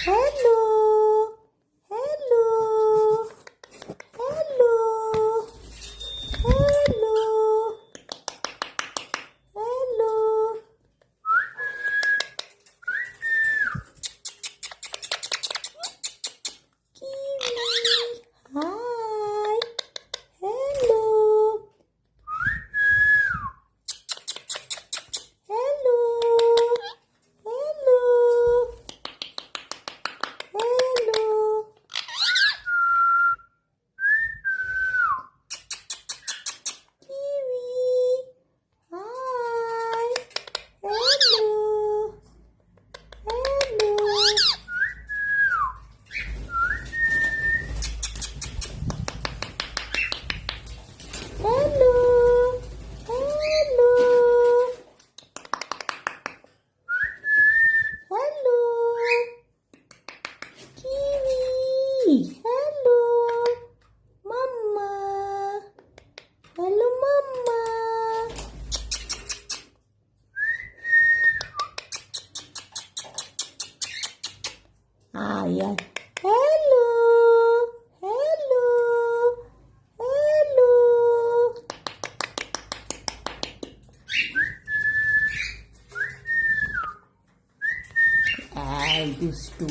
Hello. Hello. Hello. Hello. Hello. Kiwi. Hi. Hello. Hello. Hello. Hello. Kiwi. Hi. Hello. Hello. Hello. Hello. Hello. Kiwi. Hello. Mama. Hello, Mama. Ayan. Hello. Hello. Hello. Ay, gusto.